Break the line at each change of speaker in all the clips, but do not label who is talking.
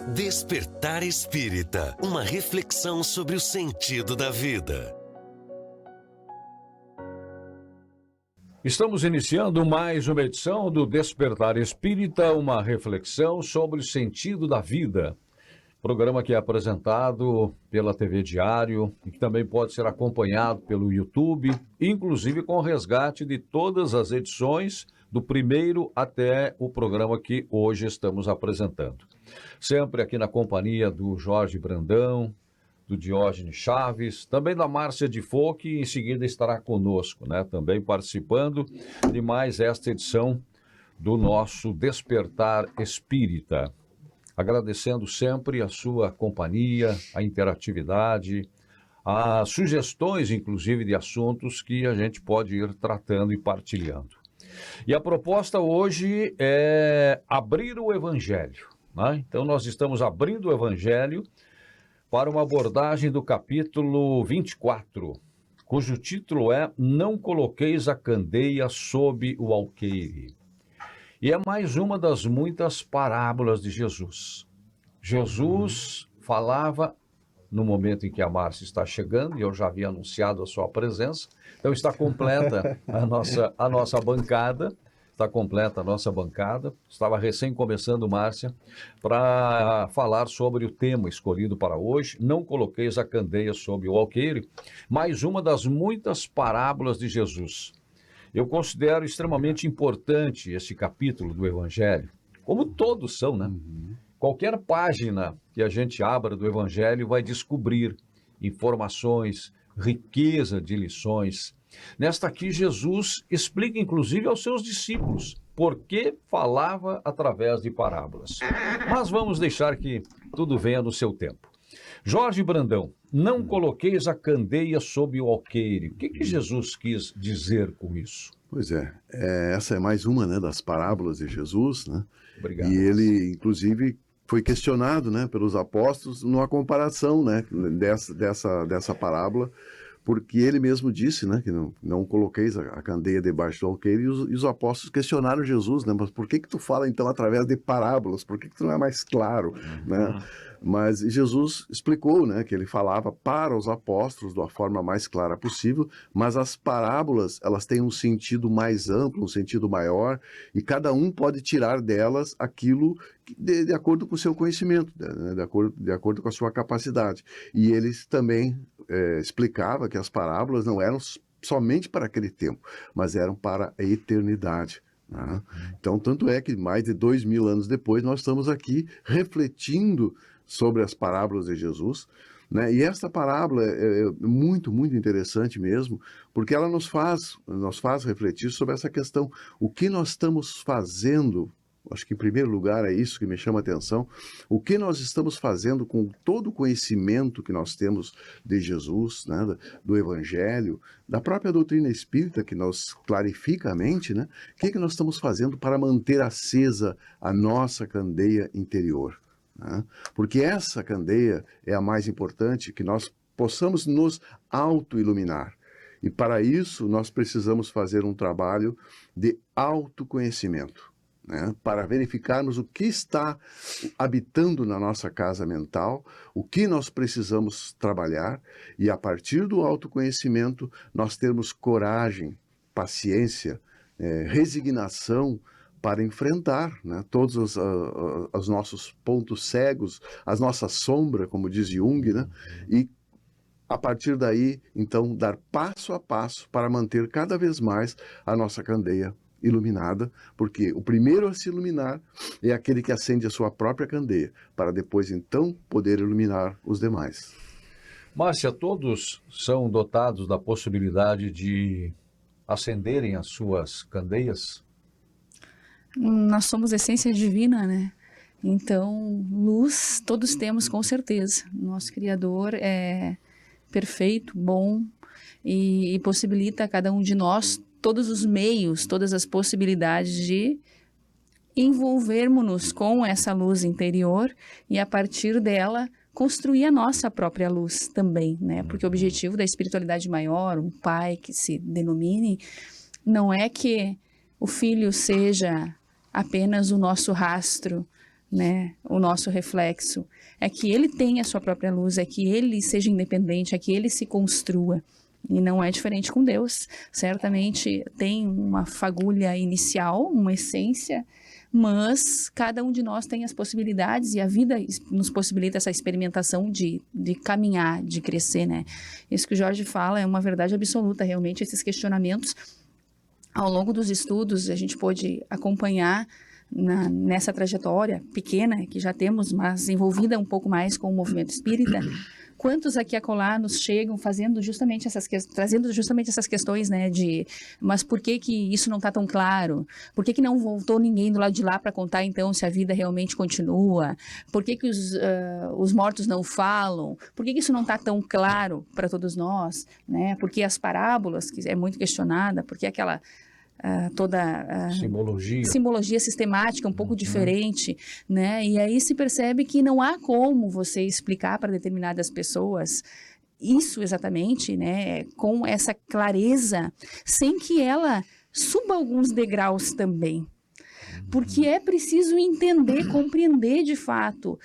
Despertar Espírita, uma reflexão sobre o sentido da vida.
Estamos iniciando mais uma edição do Despertar Espírita, uma reflexão sobre o sentido da vida. Programa que é apresentado pela TV Diário e que também pode ser acompanhado pelo YouTube, inclusive com o resgate de todas as edições, do primeiro até o programa que hoje estamos apresentando. Sempre aqui na companhia do Jorge Brandão, do Diógenes Chaves, também da Márcia de Fo, que em seguida estará conosco, também participando de mais esta edição do nosso Despertar Espírita. Agradecendo sempre a sua companhia, a interatividade, as sugestões, inclusive, de assuntos que a gente pode ir tratando e partilhando. E a proposta hoje é abrir o Evangelho, Então, nós estamos abrindo o Evangelho para uma abordagem do capítulo 24, cujo título é Não coloqueis a candeia sob o alqueire. E é mais uma das muitas parábolas de Jesus. Jesus falava no momento em que a Márcia está chegando, e eu já havia anunciado a sua presença, então está completa a nossa bancada, estava recém começando, Márcia, para falar sobre o tema escolhido para hoje, Não coloqueis a candeia sob o alqueire, mais uma das muitas parábolas de Jesus. Eu considero extremamente importante esse capítulo do Evangelho, como todos são, Qualquer página que a gente abra do Evangelho vai descobrir informações, riqueza de lições. Nesta aqui, Jesus explica, inclusive, aos seus discípulos por que falava através de parábolas. Mas vamos deixar que tudo venha no seu tempo. Jorge Brandão, não coloqueis a candeia sob o alqueire. O que Jesus quis dizer com isso?
Pois essa é mais uma das parábolas de Jesus,
Obrigado.
E ele, inclusive, foi questionado pelos apóstolos numa comparação dessa parábola, porque ele mesmo disse que não coloqueis a candeia debaixo do alqueire, e os apóstolos questionaram Jesus, mas por que tu fala então através de parábolas, por que tu não é mais claro, Mas Jesus explicou, que ele falava para os apóstolos da forma mais clara possível, mas as parábolas, elas têm um sentido mais amplo, um sentido maior, e cada um pode tirar delas aquilo de acordo com o seu conhecimento, de acordo com a sua capacidade. E eles também explicava que as parábolas não eram somente para aquele tempo, mas eram para a eternidade. Então, tanto é que mais de 2000 anos depois, nós estamos aqui refletindo sobre as parábolas de Jesus, E esta parábola é muito, muito interessante mesmo, porque ela nos faz refletir sobre essa questão. O que nós estamos fazendo? Acho que em primeiro lugar é isso que me chama a atenção. O que nós estamos fazendo com todo o conhecimento que nós temos de Jesus, do Evangelho, da própria doutrina espírita que nos clarifica a mente, O que nós estamos fazendo para manter acesa a nossa candeia interior? Porque essa candeia é a mais importante, que nós possamos nos auto-iluminar. E para isso nós precisamos fazer um trabalho de autoconhecimento. Para verificarmos o que está habitando na nossa casa mental, o que nós precisamos trabalhar, e a partir do autoconhecimento nós termos coragem, paciência, resignação para enfrentar todos os nossos pontos cegos, as nossas sombras, como diz Jung, e a partir daí, então, dar passo a passo para manter cada vez mais a nossa candeia iluminada, porque o primeiro a se iluminar é aquele que acende a sua própria candeia, para depois então poder iluminar os demais.
Márcia, todos são dotados da possibilidade de acenderem as suas candeias?
Nós somos essência divina, Então, luz todos temos com certeza. Nosso Criador é perfeito, bom e possibilita a cada um de nós todos os meios, todas as possibilidades de envolvermos-nos com essa luz interior e a partir dela construir a nossa própria luz também, Porque o objetivo da espiritualidade maior, um pai que se denomine, não é que o filho seja apenas o nosso rastro né, o nosso reflexo, é que ele tenha a sua própria luz, é que ele seja independente, é que ele se construa. E não é diferente com Deus. Certamente tem uma fagulha inicial, uma essência, mas cada um de nós tem as possibilidades e a vida nos possibilita essa experimentação de caminhar, de crescer, né? Isso que o Jorge fala é uma verdade absoluta, realmente, esses questionamentos. Ao longo dos estudos, a gente pôde acompanhar nessa trajetória pequena que já temos, mas envolvida um pouco mais com o movimento espírita. Quantos aqui e acolá nos chegam trazendo justamente essas questões, né, mas por que isso não está tão claro? Por que não voltou ninguém do lado de lá para contar, então, se a vida realmente continua? Por que os mortos não falam? Por que isso não está tão claro para todos nós, né? Porque as parábolas, que é muito questionada, porque aquela... toda simbologia sistemática um pouco diferente, né? E aí se percebe que não há como você explicar para determinadas pessoas isso exatamente, né? Com essa clareza, sem que ela suba alguns degraus também. Porque é preciso entender, compreender de fato.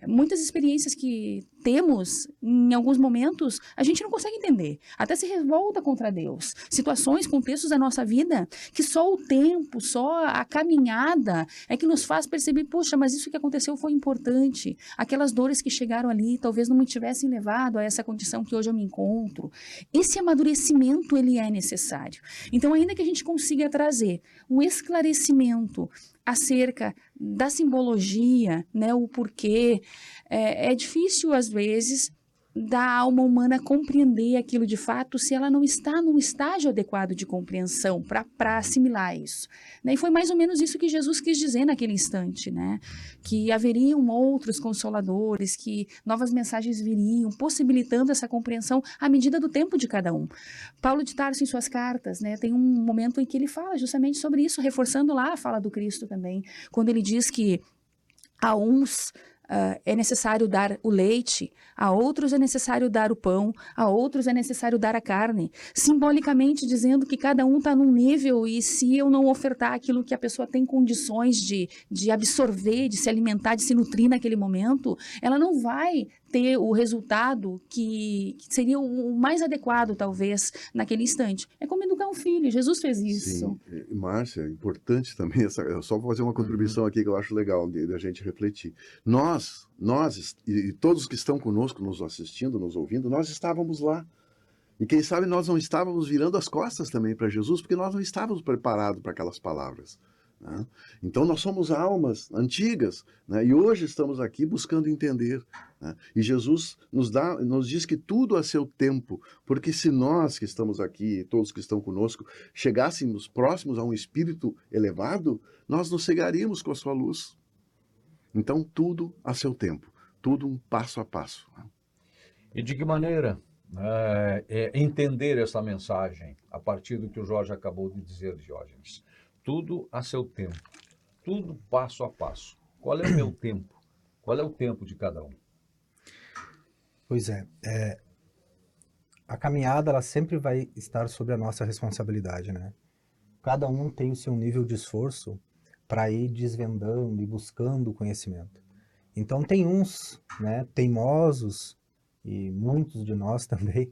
Muitas experiências que temos, em alguns momentos, a gente não consegue entender. Até se revolta contra Deus. Situações, contextos da nossa vida, que só o tempo, só a caminhada é que nos faz perceber, poxa, mas isso que aconteceu foi importante. Aquelas dores que chegaram ali, talvez não me tivessem levado a essa condição que hoje eu me encontro. Esse amadurecimento, ele é necessário. Então, ainda que a gente consiga trazer um esclarecimento acerca da simbologia, né, o porquê, é difícil às vezes da alma humana compreender aquilo de fato se ela não está num estágio adequado de compreensão para assimilar isso, né? E foi mais ou menos isso que Jesus quis dizer naquele instante, né? Que haveriam outros consoladores, que novas mensagens viriam, possibilitando essa compreensão à medida do tempo de cada um. Paulo de Tarso, em suas cartas, né, tem um momento em que ele fala justamente sobre isso, reforçando lá a fala do Cristo também, quando ele diz que a uns é necessário dar o leite, a outros é necessário dar o pão, a outros é necessário dar a carne, simbolicamente dizendo que cada um está num nível e se eu não ofertar aquilo que a pessoa tem condições de absorver, de se alimentar, de se nutrir naquele momento, ela não vai ter o resultado que seria o mais adequado, talvez, naquele instante. É como educar um filho, Jesus fez isso.
Sim, Márcia, é importante também, só vou fazer uma contribuição aqui que eu acho legal de a gente refletir. Nós e todos que estão conosco, nos assistindo, nos ouvindo, nós estávamos lá. E quem sabe nós não estávamos virando as costas também para Jesus, porque nós não estávamos preparados para aquelas palavras. Né? Então nós somos almas antigas, né? E hoje estamos aqui buscando entender, né? E Jesus nos diz que tudo a seu tempo, porque se nós que estamos aqui, todos que estão conosco, chegássemos próximos a um espírito elevado, nós nos cegaríamos com a sua luz. Então tudo a seu tempo, tudo um passo a passo. Né?
E de que maneira entender essa mensagem a partir do que o Jorge acabou de dizer, Diógenes? Tudo a seu tempo, tudo passo a passo. Qual é o meu tempo? Qual é o tempo de cada um?
Pois a caminhada ela sempre vai estar sobre a nossa responsabilidade, né? Cada um tem o seu nível de esforço para ir desvendando e buscando o conhecimento. Então tem uns, né, teimosos, e muitos de nós também,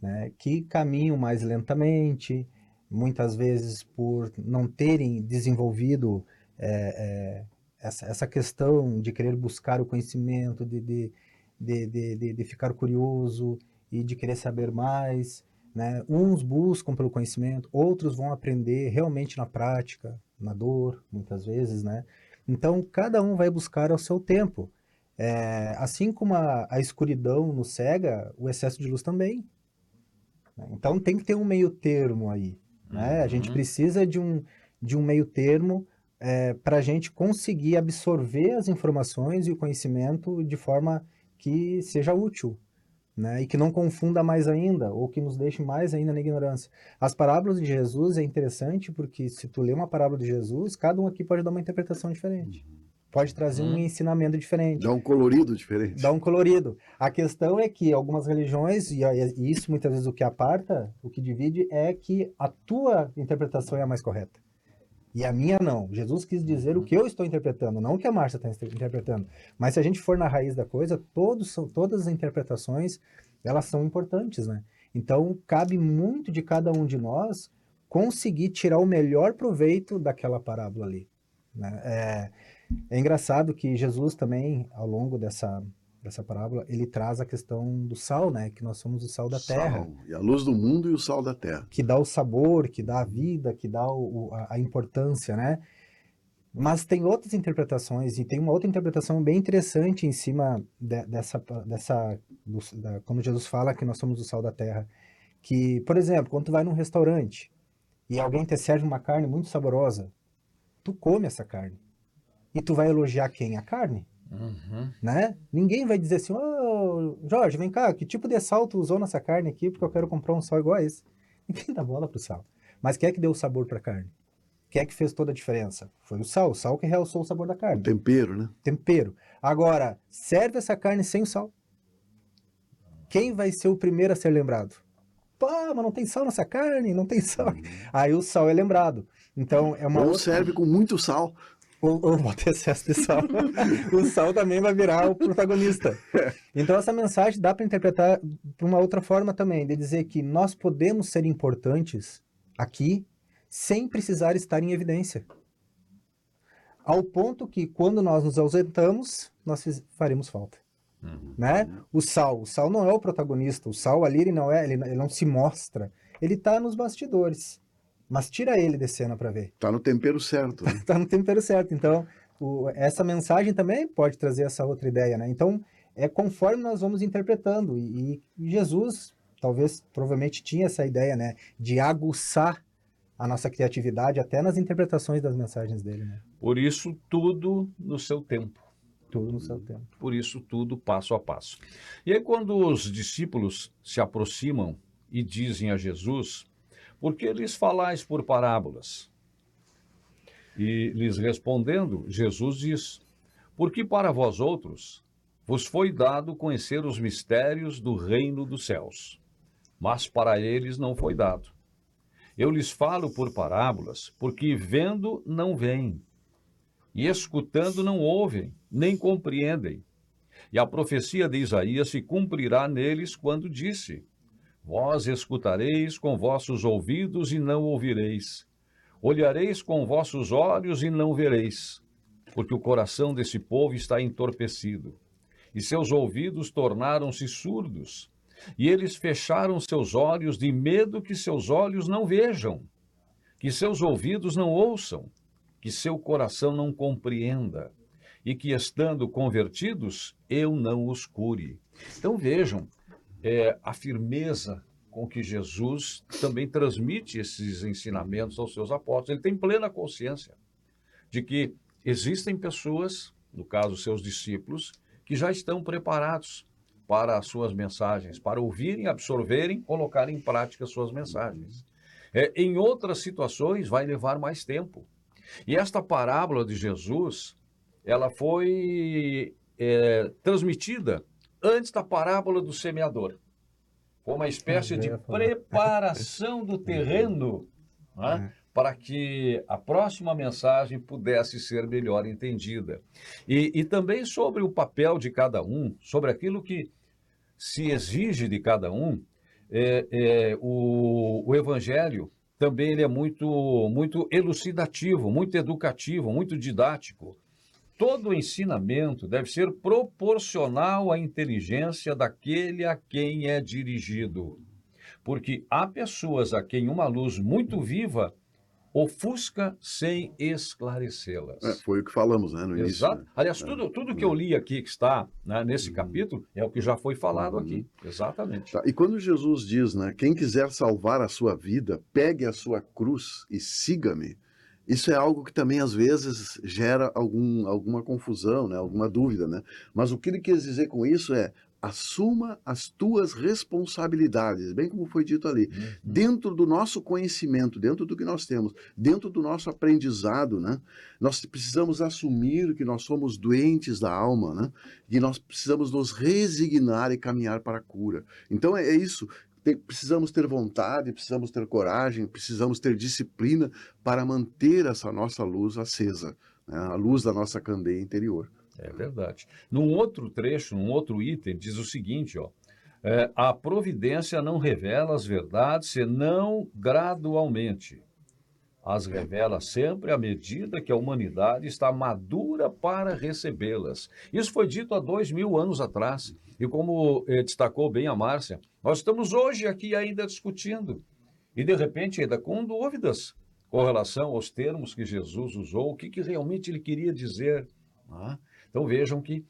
né, que caminham mais lentamente, muitas vezes por não terem desenvolvido essa questão de querer buscar o conhecimento, de ficar curioso e de querer saber mais, né? Uns buscam pelo conhecimento, outros vão aprender realmente na prática, na dor, muitas vezes, né? Então, cada um vai buscar ao seu tempo. Assim como a escuridão nos cega, o excesso de luz também. Então, tem que ter um meio termo aí. Né? A gente precisa de um meio termo para a gente conseguir absorver as informações e o conhecimento de forma que seja útil, né? E que não confunda mais ainda, ou que nos deixe mais ainda na ignorância. As parábolas de Jesus é interessante porque se tu lê uma parábola de Jesus, cada um aqui pode dar uma interpretação diferente. Pode trazer um ensinamento diferente.
Dá um colorido diferente.
Dá um colorido. A questão é que algumas religiões, e isso muitas vezes o que aparta, o que divide, é que a tua interpretação é a mais correta. E a minha não. Jesus quis dizer o que eu estou interpretando, não o que a Márcia está interpretando. Mas se a gente for na raiz da coisa, todas as interpretações, elas são importantes, né? Então, cabe muito de cada um de nós conseguir tirar o melhor proveito daquela parábola ali, né? É engraçado que Jesus também, ao longo dessa parábola, ele traz a questão do sal, né? Que nós somos o sal da terra.
Sal, e a luz do mundo e o sal da terra.
Que dá o sabor, que dá a vida, que dá a importância, né? Mas tem outras interpretações, e tem uma outra interpretação bem interessante em cima quando Jesus fala que nós somos o sal da terra. Que, por exemplo, quando tu vai num restaurante e alguém te serve uma carne muito saborosa, tu come essa carne. E tu vai elogiar quem? A carne? Né? Ninguém vai dizer assim, ô, Jorge, vem cá, que tipo de sal tu usou nessa carne aqui, porque eu quero comprar um sal igual a esse. Ninguém dá bola pro sal. Mas quem é que deu o sabor pra carne? Quem é que fez toda a diferença? Foi o sal que realçou o sabor da carne.
O tempero, né?
Tempero. Agora, serve essa carne sem o sal. Quem vai ser o primeiro a ser lembrado? Pô, mas não tem sal nessa carne, não tem sal. Aí o sal é lembrado. Então, é uma
Ou
outra...
serve com muito sal.
Ou bota excesso de sal. O sal também vai virar o protagonista. Então, essa mensagem dá para interpretar de uma outra forma também, de dizer que nós podemos ser importantes aqui sem precisar estar em evidência. Ao ponto que, quando nós nos ausentamos, nós faremos falta. Né? O sal não é o protagonista. O sal ali, ele não se mostra. Ele está nos bastidores. Mas tira ele de cena para ver.
Tá no tempero certo. Né?
Tá no tempero certo. Então, essa mensagem também pode trazer essa outra ideia, né? Então, é conforme nós vamos interpretando. E Jesus, provavelmente tinha essa ideia, né? De aguçar a nossa criatividade até nas interpretações das mensagens dele, né?
Por isso, tudo no seu tempo.
Tudo no seu tempo.
Por isso, tudo passo a passo. E aí, quando os discípulos se aproximam e dizem a Jesus: por que lhes falais por parábolas? E lhes respondendo, Jesus diz: porque para vós outros vos foi dado conhecer os mistérios do reino dos céus, mas para eles não foi dado. Eu lhes falo por parábolas, porque vendo não veem, e escutando não ouvem, nem compreendem. E a profecia de Isaías se cumprirá neles quando disse: vós escutareis com vossos ouvidos e não ouvireis. Olhareis com vossos olhos e não vereis. Porque o coração desse povo está entorpecido, e seus ouvidos tornaram-se surdos. E eles fecharam seus olhos de medo que seus olhos não vejam, que seus ouvidos não ouçam, que seu coração não compreenda, e que, estando convertidos, eu não os cure. Então vejam, a firmeza com que Jesus também transmite esses ensinamentos aos seus apóstolos. Ele tem plena consciência de que existem pessoas, no caso seus discípulos, que já estão preparados para as suas mensagens, para ouvirem, absorverem, colocarem em prática as suas mensagens. Em outras situações vai levar mais tempo. E esta parábola de Jesus, ela foi transmitida antes da parábola do semeador. Foi uma espécie de preparação do terreno, né, para que a próxima mensagem pudesse ser melhor entendida. E também sobre o papel de cada um, sobre aquilo que se exige de cada um, o Evangelho também ele é muito elucidativo, muito educativo, muito didático. Todo ensinamento deve ser proporcional à inteligência daquele a quem é dirigido. Porque há pessoas a quem uma luz muito viva ofusca sem esclarecê-las.
Foi o que falamos, né, no início.
Exato.
Né?
Aliás, tudo que eu li aqui, que está, né, nesse capítulo, é o que já foi falado aqui. Exatamente.
Tá. E quando Jesus diz, né, quem quiser salvar a sua vida, pegue a sua cruz e siga-me, isso é algo que também às vezes gera alguma confusão, né, alguma dúvida, né? Mas o que ele quis dizer com isso é: assuma as tuas responsabilidades, bem como foi dito ali, dentro do nosso conhecimento, dentro do que nós temos, dentro do nosso aprendizado, né? Nós precisamos assumir que nós somos doentes da alma, né? E nós precisamos nos resignar e caminhar para a cura. Então é isso. precisamos ter vontade, precisamos ter coragem, precisamos ter disciplina para manter essa nossa luz acesa, né? A luz da nossa candeia interior.
É verdade. Num outro trecho, num outro item, diz o seguinte, ó. A providência não revela as verdades senão gradualmente. As revela sempre à medida que a humanidade está madura para recebê-las. Isso foi dito há 2000 anos atrás. E como destacou bem a Márcia, nós estamos hoje aqui ainda discutindo. E de repente ainda com dúvidas com relação aos termos que Jesus usou, o que realmente ele queria dizer. Então vejam que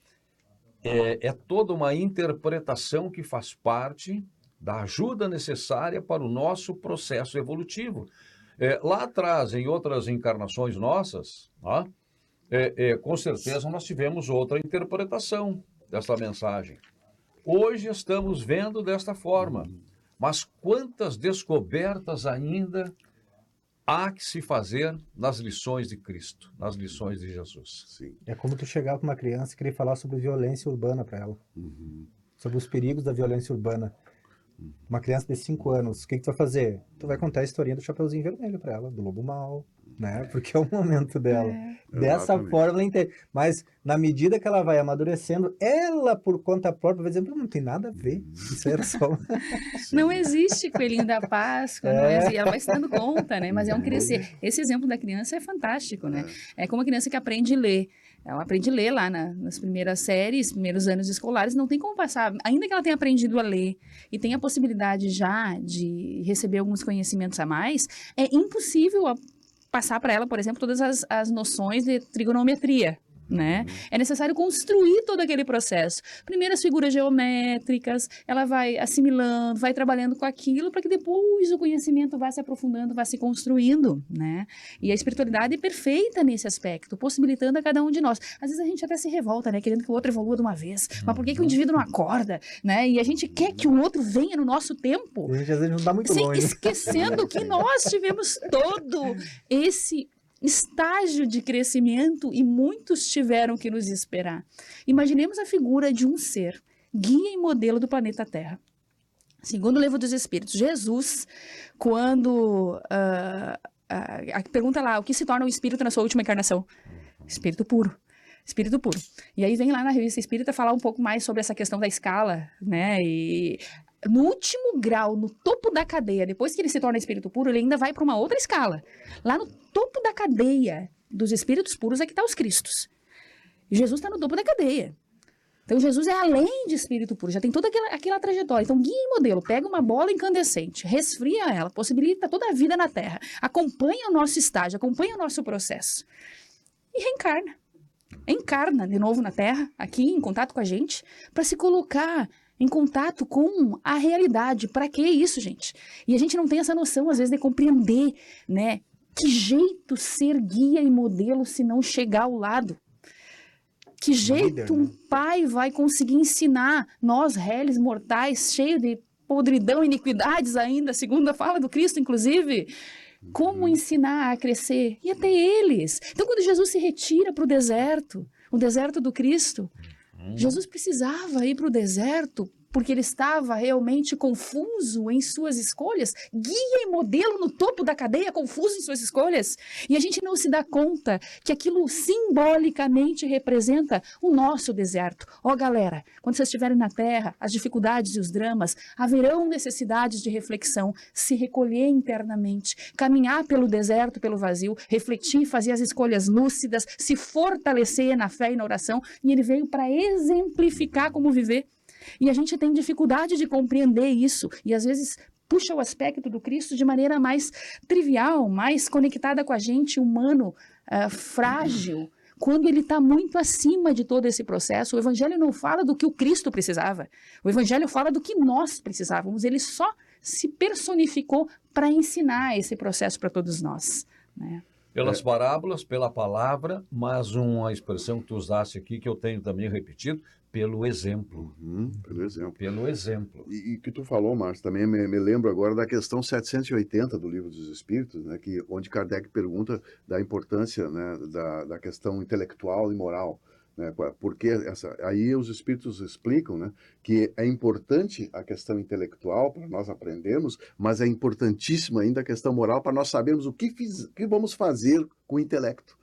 é toda uma interpretação que faz parte da ajuda necessária para o nosso processo evolutivo. Lá atrás, em outras encarnações nossas, com certeza nós tivemos outra interpretação dessa mensagem. Hoje estamos vendo desta forma, mas quantas descobertas ainda há que se fazer nas lições de Cristo, nas lições de Jesus.
Sim.
É como tu chegar com uma criança e querer falar sobre violência urbana para ela, sobre os perigos da violência urbana. Uma criança de 5 anos, o que tu vai fazer? Tu vai contar a historinha do Chapeuzinho Vermelho para ela, do Lobo Mau, né? Porque é o momento dela. Dessa
Exatamente.
forma ela entende. Mas na medida que ela vai amadurecendo, ela por conta própria vai dizer, não tem nada a ver. Isso era só...
Não existe coelhinho da Páscoa, não existe, ela vai se dando conta, né? Mas é um crescer. Esse exemplo da criança é fantástico, né? É como a criança que aprende a ler. Ela aprende a ler lá nas primeiras séries, primeiros anos escolares, não tem como passar. Ainda que ela tenha aprendido a ler e tenha a possibilidade já de receber alguns conhecimentos a mais, é impossível passar para ela, por exemplo, todas as noções de trigonometria. Né? É necessário construir todo aquele processo. Primeiro as figuras geométricas, ela vai assimilando, vai trabalhando com aquilo para que depois o conhecimento vá se aprofundando, vá se construindo, né? E a espiritualidade é perfeita nesse aspecto, possibilitando a cada um de nós. Às vezes a gente até se revolta, né? Querendo que o outro evolua de uma vez. Mas por que que o indivíduo não acorda, né? E a gente quer que o outro venha no nosso tempo.
A gente às vezes não dá muito longe.
Esquecendo que nós tivemos todo esse estágio de crescimento e muitos tiveram que nos esperar. Imaginemos a figura de um ser, guia e modelo do planeta Terra. Segundo o Livro dos Espíritos, Jesus, quando pergunta lá, o que se torna um espírito na sua última encarnação? Espírito puro. Espírito puro. E aí vem lá na Revista Espírita falar um pouco mais sobre essa questão da escala, né? E no último grau, no topo da cadeia, depois que ele se torna espírito puro, ele ainda vai para uma outra escala. Lá no topo da cadeia dos espíritos puros é que está os Cristos. E Jesus está no topo da cadeia. Então Jesus é além de espírito puro, já tem toda aquela trajetória. Então guia e modelo, pega uma bola incandescente, resfria ela, possibilita toda a vida na Terra, acompanha o nosso estágio, acompanha o nosso processo e reencarna. Encarna de novo na Terra, aqui em contato com a gente, para se colocar em contato com a realidade. Para que isso, gente? E a gente não tem essa noção, às vezes, de compreender, né? Que jeito ser guia e modelo se não chegar ao lado? Que jeito um pai vai conseguir ensinar nós, réis mortais, cheios de podridão e iniquidades ainda, segundo a fala do Cristo, inclusive, como ensinar a crescer? E até eles. Então, quando Jesus se retira para o deserto do Cristo, Jesus precisava ir para o deserto porque ele estava realmente confuso em suas escolhas, guia e modelo no topo da cadeia, confuso em suas escolhas, e a gente não se dá conta que aquilo simbolicamente representa o nosso deserto. Ó, galera, quando vocês estiverem na Terra, as dificuldades e os dramas, haverão necessidades de reflexão, se recolher internamente, caminhar pelo deserto, pelo vazio, refletir, fazer as escolhas lúcidas, se fortalecer na fé e na oração, e ele veio para exemplificar como viver. E a gente tem dificuldade de compreender isso, e às vezes puxa o aspecto do Cristo de maneira mais trivial, mais conectada com a gente, humano, frágil, quando ele está muito acima de todo esse processo. O Evangelho não fala do que o Cristo precisava, o Evangelho fala do que nós precisávamos, ele só se personificou para ensinar esse processo para todos nós, né?
Pelas parábolas, pela palavra, mas uma expressão que tu usaste aqui, que eu tenho também repetido, pelo exemplo.
Pelo exemplo.
Pelo exemplo.
E que tu falou, Márcio, também me lembro agora da questão 780 do Livro dos Espíritos, né, onde Kardec pergunta da importância, né, da questão intelectual e moral. né? Porque aí os espíritos explicam, né, que é importante a questão intelectual para nós aprendermos, mas é importantíssima ainda a questão moral para nós sabermos o que vamos fazer com o intelecto.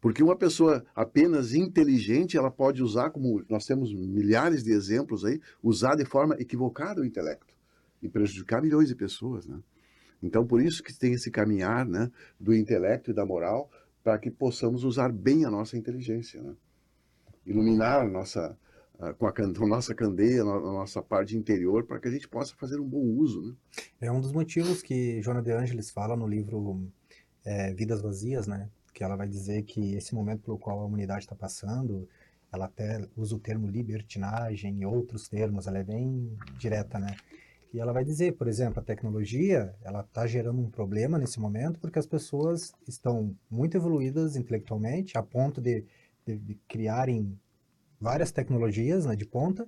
Porque uma pessoa apenas inteligente, ela pode usar, como nós temos milhares de exemplos aí, usar de forma equivocada o intelecto e prejudicar milhões de pessoas, né? Então, por isso que tem esse caminhar, né, do intelecto e da moral, para que possamos usar bem a nossa inteligência, né? Iluminar a nossa, com a nossa candeia, a nossa parte interior, para que a gente possa fazer um bom uso, né?
É um dos motivos que Joana de Ângelis fala no livro Vidas Vazias, né? Que ela vai dizer que esse momento pelo qual a humanidade está passando, ela até usa o termo libertinagem e outros termos, ela é bem direta, né? E ela vai dizer, por exemplo, a tecnologia, ela está gerando um problema nesse momento porque as pessoas estão muito evoluídas intelectualmente, a ponto de criarem várias tecnologias, né, de ponta,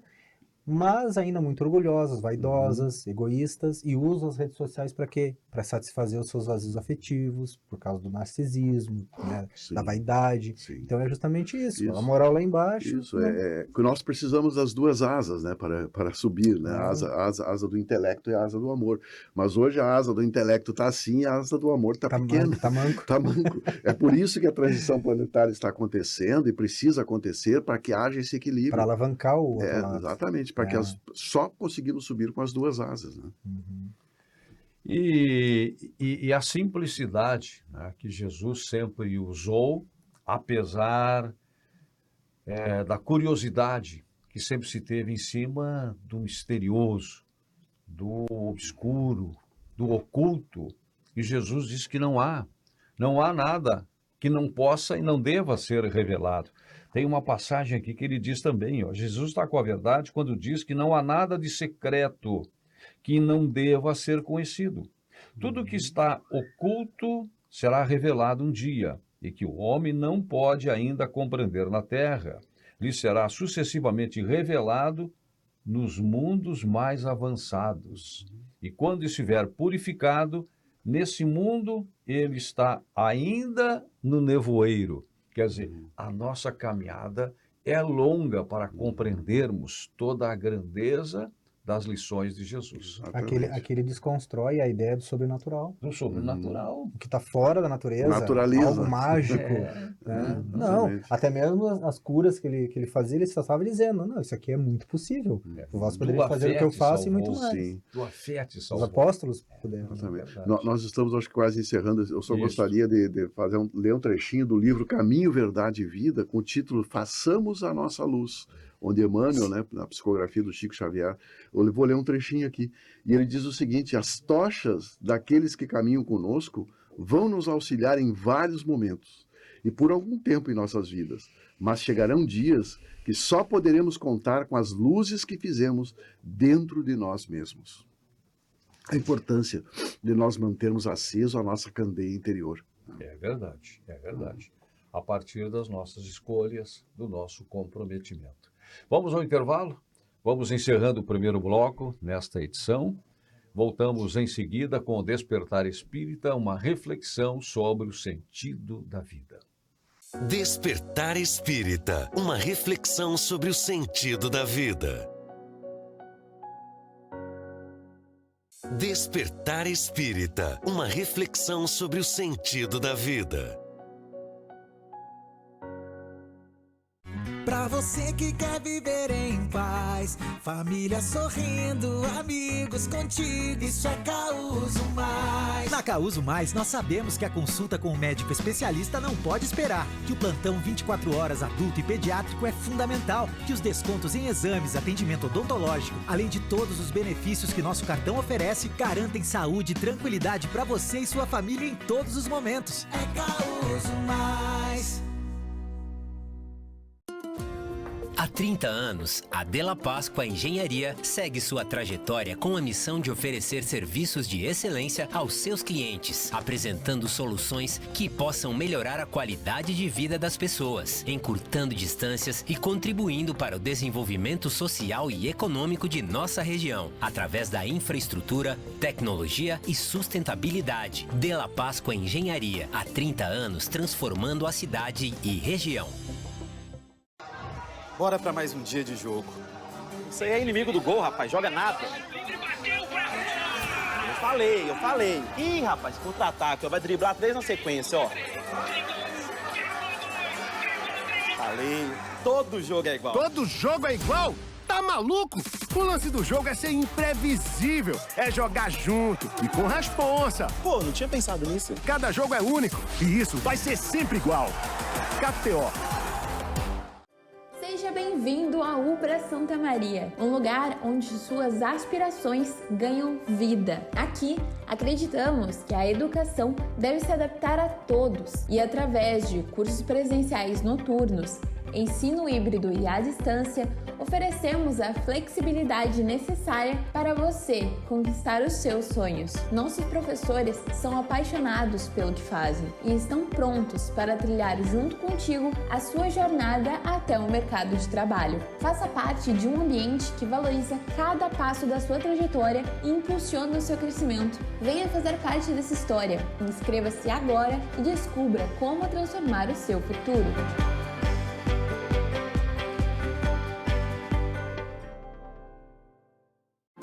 mas ainda muito orgulhosas, vaidosas, egoístas, e usam as redes sociais para quê? Para satisfazer os seus vazios afetivos, por causa do narcisismo, né, da vaidade. Sim. Então é justamente isso, a moral lá embaixo.
Isso, né? Que nós precisamos das duas asas, né, para subir, né? A asa do intelecto e a asa do amor. Mas hoje a asa do intelecto está assim e a asa do amor está pequena.
Está manco.
Está manco. É por isso que a transição planetária está acontecendo e precisa acontecer para que haja esse equilíbrio.
Para alavancar o outro lado.
Exatamente. Para que só conseguimos subir com as duas asas, né?
Uhum.
E a simplicidade, né, que Jesus sempre usou, apesar da curiosidade que sempre se teve em cima do misterioso, do obscuro, do oculto. E Jesus diz que não há nada que não possa e não deva ser revelado. Tem uma passagem aqui que ele diz também, ó, Jesus está com a verdade quando diz que não há nada de secreto que não deva ser conhecido. Tudo que está oculto será revelado um dia, e que o homem não pode ainda compreender na terra, lhe será sucessivamente revelado nos mundos mais avançados. E quando estiver purificado, nesse mundo ele está ainda no nevoeiro. Quer dizer, a nossa caminhada é longa para compreendermos toda a grandeza das lições de Jesus.
Aqui ele desconstrói a ideia do sobrenatural.
Do sobrenatural.
O que está fora da natureza,
naturaliza.
algo mágico. Né? Não, até mesmo as curas que ele fazia, ele estava dizendo, não, isso aqui é muito possível. Vós podereis fazer o que eu faço e muito mais.
Sim.
Os apóstolos puderam.
Nós estamos, acho que quase encerrando. Eu só gostaria de ler um trechinho do livro Caminho, Verdade e Vida, com o título Façamos a Nossa Luz, onde Emmanuel, né, na psicografia do Chico Xavier, eu vou ler um trechinho aqui, e ele diz o seguinte: as tochas daqueles que caminham conosco vão nos auxiliar em vários momentos, e por algum tempo em nossas vidas, mas chegarão dias que só poderemos contar com as luzes que fizemos dentro de nós mesmos. A importância de nós mantermos aceso a nossa candeia interior.
É verdade, é verdade. A partir das nossas escolhas, do nosso comprometimento. Vamos ao intervalo? Vamos encerrando o primeiro bloco nesta edição. Voltamos em seguida com o Despertar Espírita, uma reflexão sobre o sentido da vida.
Despertar Espírita, uma reflexão sobre o sentido da vida. Despertar Espírita, uma reflexão sobre o sentido da vida.
Pra você que quer viver em paz, família sorrindo, amigos contigo, isso é Causo Mais.
Na Causo Mais, nós sabemos que a consulta com o médico especialista não pode esperar, que o plantão 24 horas adulto e pediátrico é fundamental, que os descontos em exames, atendimento odontológico, além de todos os benefícios que nosso cartão oferece, garantem saúde e tranquilidade pra você e sua família em todos os momentos.
É Causo Mais.
Há 30 anos, a Della Páscoa Engenharia segue sua trajetória com a missão de oferecer serviços de excelência aos seus clientes, apresentando soluções que possam melhorar a qualidade de vida das pessoas, encurtando distâncias e contribuindo para o desenvolvimento social e econômico de nossa região, através da infraestrutura, tecnologia e sustentabilidade. Della Páscoa Engenharia, há 30 anos transformando a cidade e região.
Bora pra mais um dia de jogo. Isso aí é inimigo do gol, rapaz. Joga nada. Eu falei. Ih, rapaz, contra-ataque. Vai driblar 3 na sequência, ó. Falei. Todo jogo é igual.
Todo jogo é igual? Tá maluco? O lance do jogo é ser imprevisível. É jogar junto e com responsa.
Pô, não tinha pensado nisso.
Cada jogo é único e isso vai ser sempre igual. KTO.
Seja bem-vindo à UPRA Santa Maria, um lugar onde suas aspirações ganham vida. Aqui, acreditamos que a educação deve se adaptar a todos e, através de cursos presenciais noturnos, ensino híbrido e à distância, oferecemos a flexibilidade necessária para você conquistar os seus sonhos. Nossos professores são apaixonados pelo que fazem e estão prontos para trilhar junto contigo a sua jornada até o mercado de trabalho. Faça parte de um ambiente que valoriza cada passo da sua trajetória e impulsiona o seu crescimento. Venha fazer parte dessa história. Inscreva-se agora e descubra como transformar o seu futuro.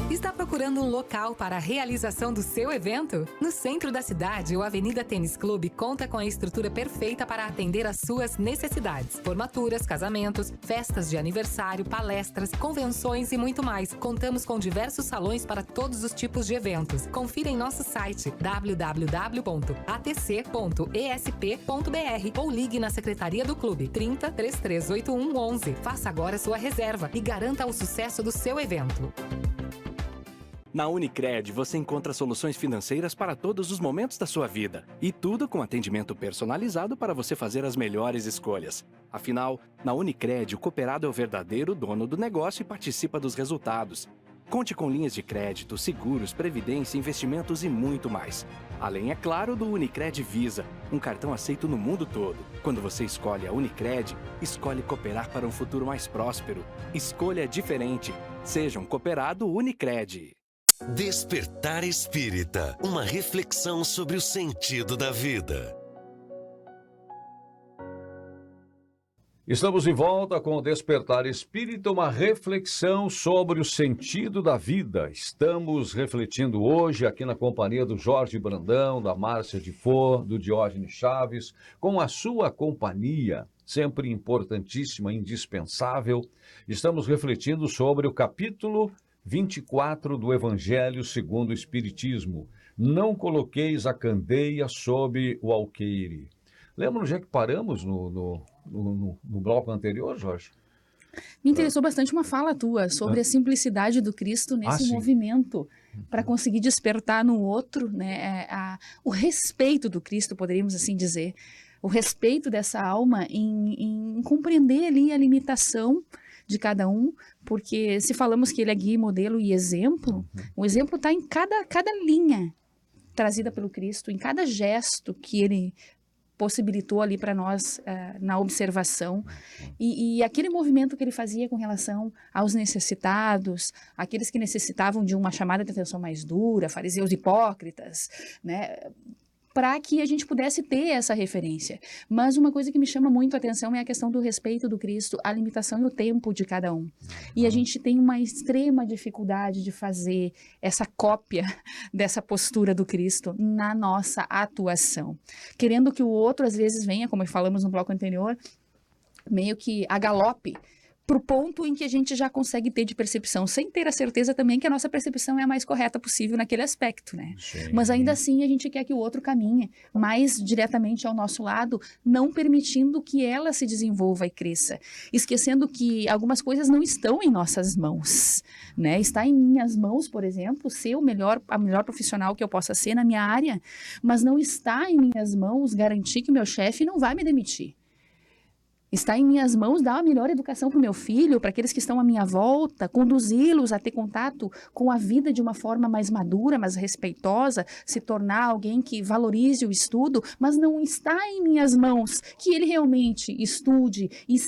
Está procurando um local para a realização do seu evento? No centro da cidade, o Avenida Tênis Clube conta com a estrutura perfeita para atender às suas necessidades. Formaturas, casamentos, festas de aniversário, palestras, convenções e muito mais. Contamos com diversos salões para todos os tipos de eventos. Confira em nosso site www.atc.esp.br ou ligue na Secretaria do Clube 30 3381 11. Faça agora sua reserva e garanta o sucesso do seu evento.
Na Unicred, você encontra soluções financeiras para todos os momentos da sua vida. E tudo com atendimento personalizado para você fazer as melhores escolhas. Afinal, na Unicred, o cooperado é o verdadeiro dono do negócio e participa dos resultados. Conte com linhas de crédito, seguros, previdência, investimentos e muito mais. Além, é claro, do Unicred Visa, um cartão aceito no mundo todo. Quando você escolhe a Unicred, escolhe cooperar para um futuro mais próspero. Escolha diferente. Seja um cooperado Unicred.
Despertar Espírita, uma reflexão sobre o sentido da vida.
Estamos de volta com o Despertar Espírita, uma reflexão sobre o sentido da vida. Estamos refletindo hoje aqui na companhia do Jorge Brandão, da Márcia de Fô, do Diógenes Chaves, com a sua companhia, sempre importantíssima, indispensável. Estamos refletindo sobre o capítulo 24 do Evangelho segundo o Espiritismo. Não coloqueis a candeia sob o alqueire. Lembra onde é que paramos no bloco anterior, Jorge?
Me interessou bastante uma fala tua sobre a simplicidade do Cristo nesse movimento para conseguir despertar no outro, né, o respeito do Cristo, poderíamos assim dizer, o respeito dessa alma em compreender ali a limitação de cada um, porque se falamos que ele é guia, modelo e exemplo, o exemplo está em cada linha trazida pelo Cristo, em cada gesto que ele possibilitou ali para nós na observação, e aquele movimento que ele fazia com relação aos necessitados, aqueles que necessitavam de uma chamada de atenção mais dura, fariseus hipócritas, né, para que a gente pudesse ter essa referência. Mas uma coisa que me chama muito a atenção é a questão do respeito do Cristo, a limitação e o tempo de cada um. E a gente tem uma extrema dificuldade de fazer essa cópia dessa postura do Cristo na nossa atuação. Querendo que o outro, às vezes, venha, como falamos no bloco anterior, meio que a galope, para o ponto em que a gente já consegue ter de percepção, sem ter a certeza também que a nossa percepção é a mais correta possível naquele aspecto, né? Sim. Mas ainda assim a gente quer que o outro caminhe mais diretamente ao nosso lado, não permitindo que ela se desenvolva e cresça, esquecendo que algumas coisas não estão em nossas mãos, né? Está em minhas mãos, por exemplo, ser a melhor profissional que eu possa ser na minha área, mas não está em minhas mãos garantir que o meu chefe não vai me demitir. Está em minhas mãos dar a melhor educação para o meu filho, para aqueles que estão à minha volta, conduzi-los a ter contato com a vida de uma forma mais madura, mais respeitosa, se tornar alguém que valorize o estudo, mas não está em minhas mãos que ele realmente estude e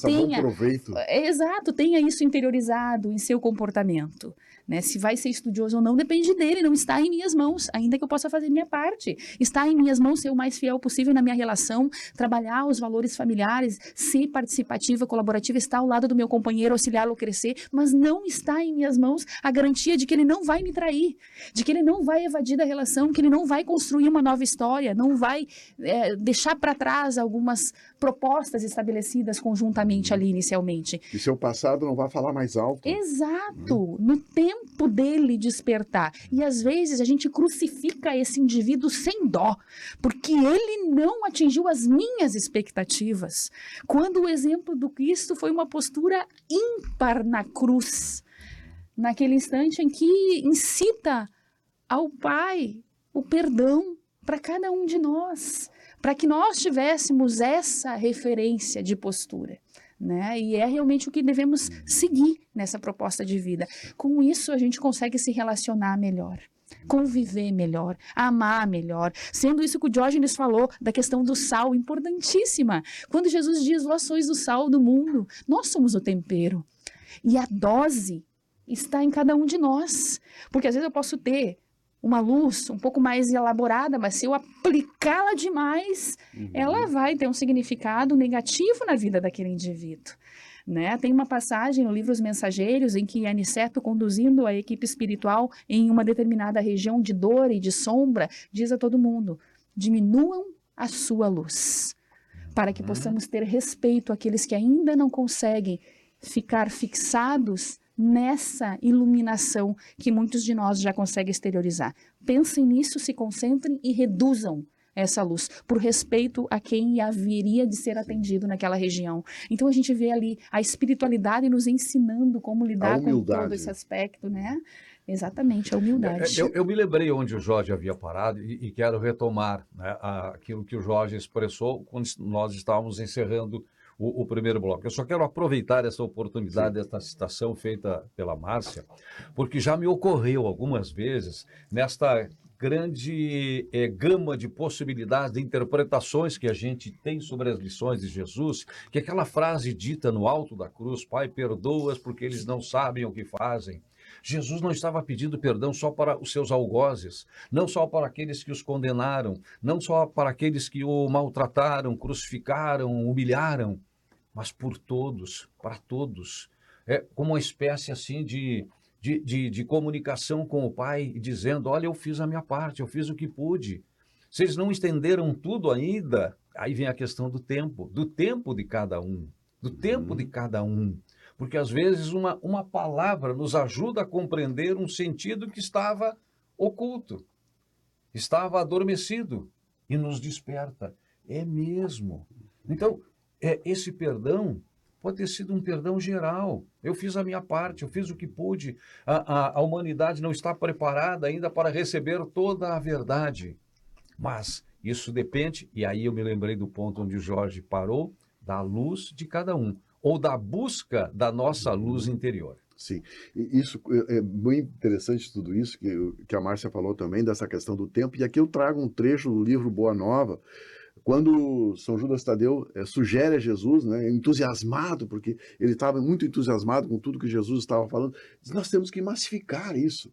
tenha... bom proveito. Exato, tenha isso interiorizado em seu comportamento. Né? Se vai ser estudioso ou não, depende dele, não está em minhas mãos, ainda que eu possa fazer minha parte. Está em minhas mãos ser o mais fiel possível na minha relação, trabalhar os valores familiares, ser participativa, colaborativa, estar ao lado do meu companheiro, auxiliá-lo a crescer, mas não está em minhas mãos a garantia de que ele não vai me trair, de que ele não vai evadir da relação, que ele não vai construir uma nova história, não vai deixar para trás algumas propostas estabelecidas conjuntamente ali inicialmente.
Que seu passado não vai falar mais alto.
Exato, no tempo dele despertar. E às vezes a gente crucifica esse indivíduo sem dó, porque ele não atingiu as minhas expectativas. Quando o exemplo do Cristo foi uma postura ímpar na cruz, naquele instante em que incita ao Pai o perdão para cada um de nós, para que nós tivéssemos essa referência de postura. Né? E é realmente o que devemos seguir nessa proposta de vida. Com isso, a gente consegue se relacionar melhor, conviver melhor, amar melhor. Sendo isso que o Diógenes falou da questão do sal, importantíssima. Quando Jesus diz, vós sois o sal do mundo, nós somos o tempero. E a dose está em cada um de nós. Porque às vezes eu posso ter uma luz um pouco mais elaborada, mas se eu aplicá-la demais, ela vai ter um significado negativo na vida daquele indivíduo. Né? Tem uma passagem no livro Os Mensageiros em que Aniceto, conduzindo a equipe espiritual em uma determinada região de dor e de sombra, diz a todo mundo, diminuam a sua luz, para que possamos ter respeito àqueles que ainda não conseguem ficar fixados nessa iluminação que muitos de nós já conseguem exteriorizar. Pensem nisso, se concentrem e reduzam essa luz, por respeito a quem haveria de ser atendido naquela região. Então a gente vê ali a espiritualidade nos ensinando como lidar com todo esse aspecto, né? Exatamente, a humildade.
Eu me lembrei onde o Jorge havia parado e quero retomar, né, aquilo que o Jorge expressou quando nós estávamos encerrando o primeiro bloco. Eu só quero aproveitar essa oportunidade desta citação feita pela Márcia, porque já me ocorreu algumas vezes nesta grande gama de possibilidades, de interpretações que a gente tem sobre as lições de Jesus, que aquela frase dita no alto da cruz, Pai, perdoa-os porque eles não sabem o que fazem. Jesus não estava pedindo perdão só para os seus algozes, não só para aqueles que os condenaram, não só para aqueles que o maltrataram, crucificaram, humilharam, mas por todos, para todos. É como uma espécie assim de comunicação com o Pai, dizendo, olha, eu fiz a minha parte, eu fiz o que pude. Vocês não estenderam tudo ainda, aí vem a questão do tempo de cada um, do tempo de cada um. Porque às vezes uma palavra nos ajuda a compreender um sentido que estava oculto, estava adormecido e nos desperta. É mesmo. Então, esse perdão pode ter sido um perdão geral. Eu fiz a minha parte, eu fiz o que pude. A humanidade não está preparada ainda para receber toda a verdade. Mas isso depende, e aí eu me lembrei do ponto onde o Jorge parou, da luz de cada um, ou da busca da nossa luz interior.
Sim, e isso é muito interessante, tudo isso que a Márcia falou também, dessa questão do tempo, e aqui eu trago um trecho do livro Boa Nova, quando São Judas Tadeu sugere a Jesus, né, entusiasmado, porque ele estava muito entusiasmado com tudo que Jesus estava falando, diz, nós temos que massificar isso,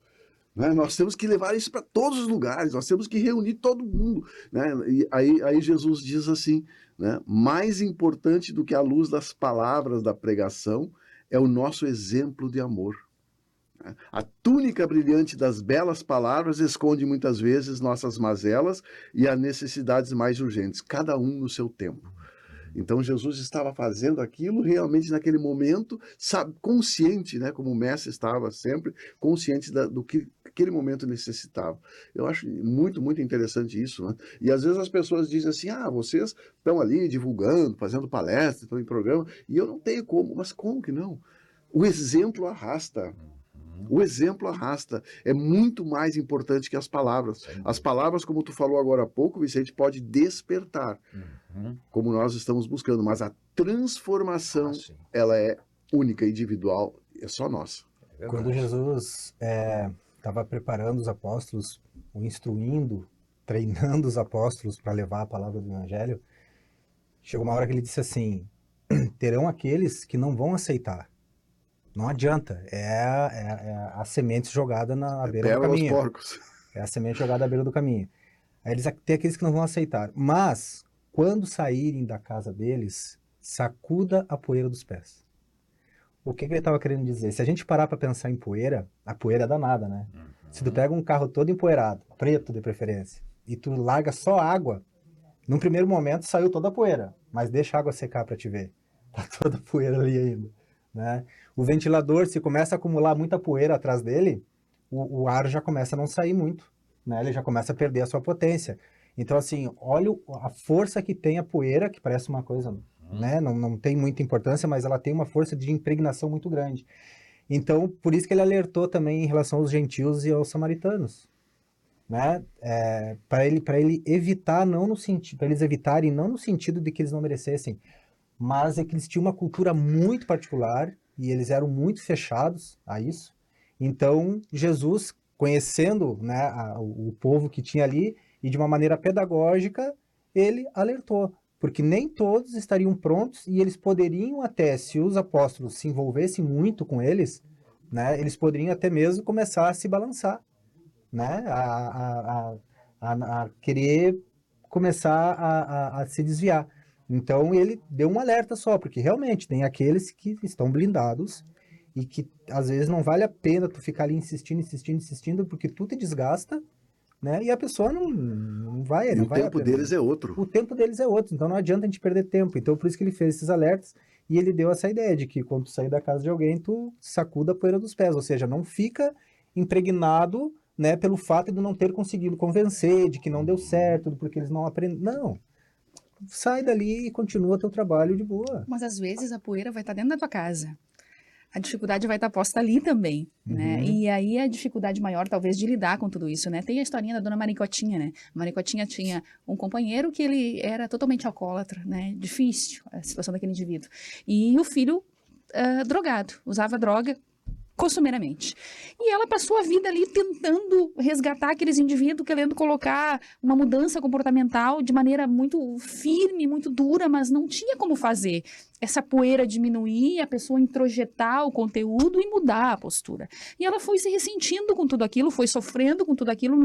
né, nós temos que levar isso para todos os lugares, nós temos que reunir todo mundo. Né, e aí Jesus diz assim, né, mais importante do que a luz das palavras da pregação é o nosso exemplo de amor. A túnica brilhante das belas palavras esconde muitas vezes nossas mazelas e as necessidades mais urgentes, cada um no seu tempo. Então Jesus estava fazendo aquilo realmente naquele momento, sabe, consciente, né, como o mestre estava sempre, consciente do que aquele momento necessitava. Eu acho muito, muito interessante isso, né? E às vezes as pessoas dizem assim, vocês estão ali divulgando, fazendo palestras, estão em programa, e eu não tenho como, mas como que não? O exemplo arrasta. O exemplo arrasta, é muito mais importante que as palavras. As palavras, como tu falou agora há pouco, Vicente, pode despertar, como nós estamos buscando, mas a transformação, ela é única, individual, é só nossa.
Quando Jesus estava preparando os apóstolos, ou instruindo, treinando os apóstolos para levar a palavra do Evangelho, chegou uma hora que ele disse assim, terão aqueles que não vão aceitar. Não adianta, é a semente jogada na beira do caminho.
Porcos.
É a semente jogada à beira do caminho. Aí tem aqueles que não vão aceitar. Mas, quando saírem da casa deles, sacuda a poeira dos pés. O que ele estava querendo dizer? Se a gente parar para pensar em poeira, a poeira é danada, né? Se tu pega um carro todo empoeirado, preto de preferência, e tu larga só água, num primeiro momento saiu toda a poeira, mas deixa a água secar para te ver. Tá toda a poeira ali ainda, né? O ventilador, se começa a acumular muita poeira atrás dele, o ar já começa a não sair muito, né? Ele já começa a perder a sua potência. Então, assim, olha a força que tem a poeira, que parece uma coisa, né? Não tem muita importância, mas ela tem uma força de impregnação muito grande. Então, por isso que ele alertou também em relação aos gentios e aos samaritanos, né? Para ele evitar, não no sentido, para eles evitarem, não no sentido de que eles não merecessem, mas é que eles tinham uma cultura muito particular e eles eram muito fechados a isso. Então, Jesus, conhecendo, né, o povo que tinha ali, e de uma maneira pedagógica, ele alertou, porque nem todos estariam prontos e eles poderiam até, se os apóstolos se envolvessem muito com eles, né, eles poderiam até mesmo começar a se balançar, né, a querer começar a se desviar. Então ele deu um alerta só, porque realmente tem aqueles que estão blindados e que às vezes não vale a pena tu ficar ali insistindo, porque tu te desgasta, né? E a pessoa não vai...
E
não
o
vai
tempo deles é outro.
O tempo deles é outro, então não adianta a gente perder tempo. Então por isso que ele fez esses alertas e ele deu essa ideia de que quando tu sair da casa de alguém, tu sacuda a poeira dos pés, ou seja, não fica impregnado, né, pelo fato de não ter conseguido convencer, de que não deu certo, porque eles não aprendem. Não. Sai dali e continua teu trabalho de boa.
Mas às vezes a poeira vai estar dentro da tua casa. A dificuldade vai estar posta ali também, né? E aí a dificuldade maior, talvez, de lidar com tudo isso, né? Tem a historinha da dona Maricotinha, né? A Maricotinha tinha um companheiro que ele era totalmente alcoólatra, né? Difícil a situação daquele indivíduo. E o filho drogado, usava droga costumeiramente. E ela passou a vida ali tentando resgatar aqueles indivíduos, querendo colocar uma mudança comportamental de maneira muito firme, muito dura, mas não tinha como fazer essa poeira diminuir, a pessoa introjetar o conteúdo e mudar a postura. E ela foi se ressentindo com tudo aquilo, foi sofrendo com tudo aquilo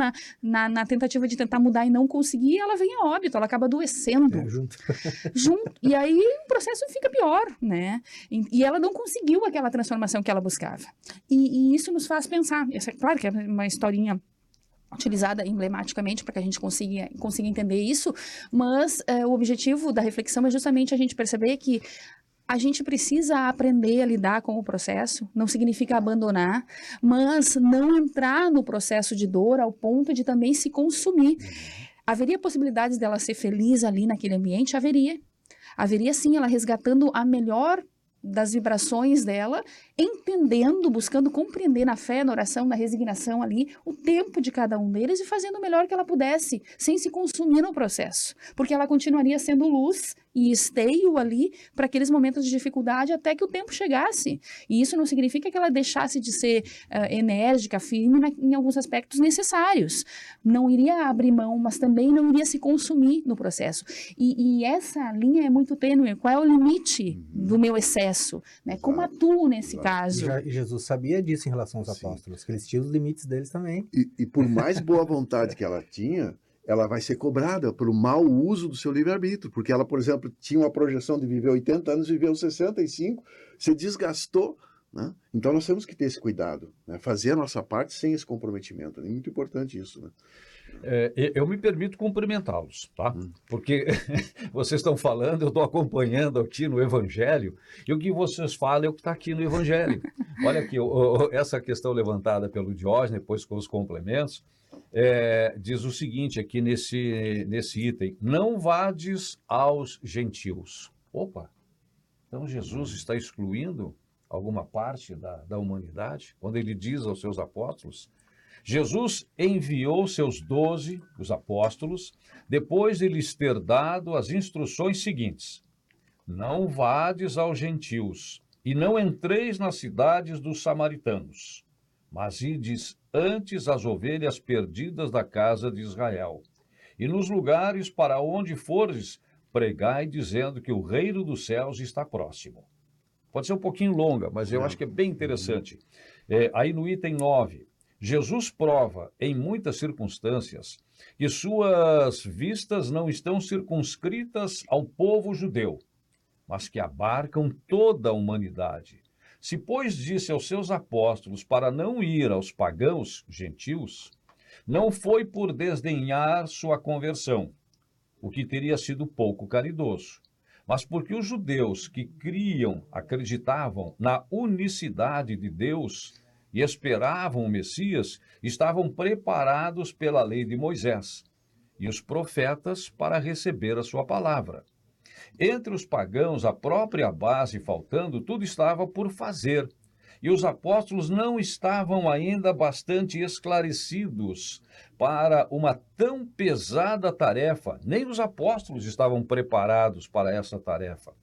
na tentativa de tentar mudar e não conseguir, ela vem a óbito, ela acaba adoecendo. Junto. E aí o processo fica pior, né? E ela não conseguiu aquela transformação que ela buscava. E isso nos faz pensar. Claro que é uma historinha utilizada emblematicamente para que a gente consiga entender isso, mas o objetivo da reflexão é justamente a gente perceber que a gente precisa aprender a lidar com o processo, não significa abandonar, mas não entrar no processo de dor ao ponto de também se consumir. Haveria possibilidades dela ser feliz ali naquele ambiente? Haveria. Haveria sim, ela resgatando a melhor das vibrações dela, entendendo, buscando compreender na fé, na oração, na resignação ali, o tempo de cada um deles e fazendo o melhor que ela pudesse, sem se consumir no processo. Porque ela continuaria sendo luz e esteio ali para aqueles momentos de dificuldade até que o tempo chegasse. E isso não significa que ela deixasse de ser enérgica, firme em alguns aspectos necessários. Não iria abrir mão, mas também não iria se consumir no processo. E essa linha é muito tênue. Qual é o limite do meu excesso? Né? Como atuo nesse caso?
E Jesus sabia disso em relação aos apóstolos, que eles tinham os limites deles também.
E por mais boa vontade que ela tinha, ela vai ser cobrada pelo mau uso do seu livre-arbítrio, porque ela, por exemplo, tinha uma projeção de viver 80 anos, viveu 65, se desgastou, né? Então nós temos que ter esse cuidado, né? Fazer a nossa parte sem esse comprometimento, é muito importante isso, né?
Eu me permito cumprimentá-los, tá? Porque vocês estão falando, eu estou acompanhando aqui no Evangelho, e o que vocês falam é o que está aqui no Evangelho. Olha aqui, essa questão levantada pelo Diógenes, depois com os complementos, diz o seguinte aqui nesse item: não vades aos gentios. Opa, então Jesus está excluindo alguma parte da humanidade, quando ele diz aos seus apóstolos. Jesus enviou seus 12, os apóstolos, depois de lhes ter dado as instruções seguintes: não vades aos gentios, e não entreis nas cidades dos samaritanos, mas ides antes as ovelhas perdidas da casa de Israel. E nos lugares para onde fordes, pregai dizendo que o reino dos céus está próximo. Pode ser um pouquinho longa, mas eu acho que é bem interessante. Aí no item 9, Jesus prova, em muitas circunstâncias, que suas vistas não estão circunscritas ao povo judeu, mas que abarcam toda a humanidade. Se, pois, disse aos seus apóstolos para não ir aos pagãos, gentios, não foi por desdenhar sua conversão, o que teria sido pouco caridoso, mas porque os judeus que acreditavam na unicidade de Deus e esperavam o Messias, estavam preparados pela lei de Moisés e os profetas para receber a sua palavra. Entre os pagãos, a própria base faltando, tudo estava por fazer, e os apóstolos não estavam ainda bastante esclarecidos para uma tão pesada tarefa. Nem os apóstolos estavam preparados para essa tarefa.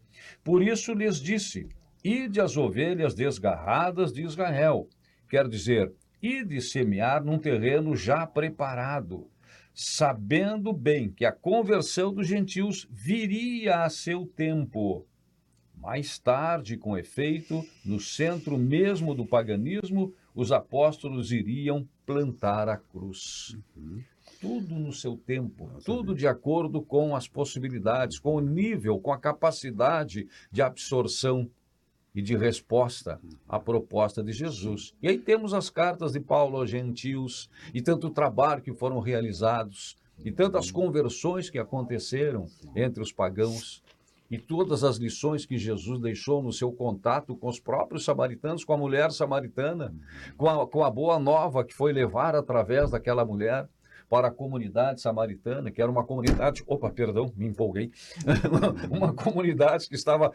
Por isso lhes disse: ide as ovelhas desgarradas de Israel. Quer dizer, ide semear num terreno já preparado, sabendo bem que a conversão dos gentios viria a seu tempo. Mais tarde, com efeito, no centro mesmo do paganismo, os apóstolos iriam plantar a cruz. Tudo no seu tempo, tudo de acordo com as possibilidades, com o nível, com a capacidade de absorção e de resposta à proposta de Jesus. E aí temos as cartas de Paulo aos gentios, e tanto trabalho que foram realizados, e tantas conversões que aconteceram entre os pagãos, e todas as lições que Jesus deixou no seu contato com os próprios samaritanos, com a mulher samaritana, com a boa nova que foi levar através daquela mulher para a comunidade samaritana, que era uma comunidade, me empolguei, uma comunidade que estava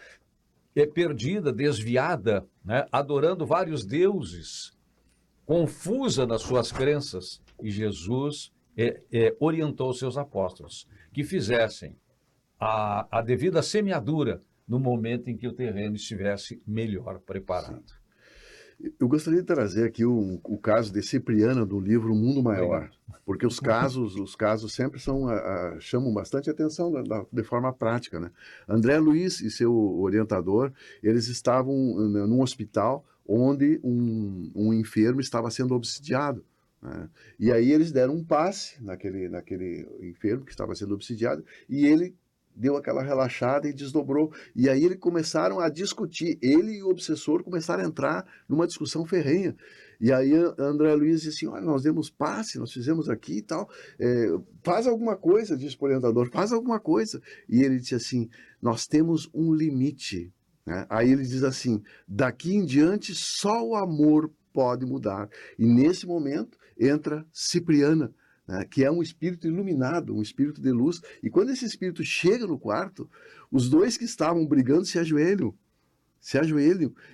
perdida, desviada, né, adorando vários deuses, confusa nas suas crenças, e Jesus orientou seus apóstolos que fizessem a devida semeadura no momento em que o terreno estivesse melhor preparado.
Eu gostaria de trazer aqui o caso de Cipriana do livro Mundo Maior, porque os casos sempre chamam bastante atenção de forma prática, né? André Luiz e seu orientador, eles estavam num hospital onde um enfermo estava sendo obsidiado, né? E aí eles deram um passe naquele enfermo que estava sendo obsidiado, e ele deu aquela relaxada e desdobrou. E aí eles começaram a discutir, ele e o obsessor começaram a entrar numa discussão ferrenha. E aí André Luiz disse assim: olha, nós demos passe, nós fizemos aqui e tal, faz alguma coisa, disse o orientador, faz alguma coisa. E ele disse assim: nós temos um limite, né? Aí ele diz assim: daqui em diante só o amor pode mudar. E nesse momento entra Cipriana, né, que é um espírito iluminado, um espírito de luz, e quando esse espírito chega no quarto, os dois que estavam brigando se ajoelham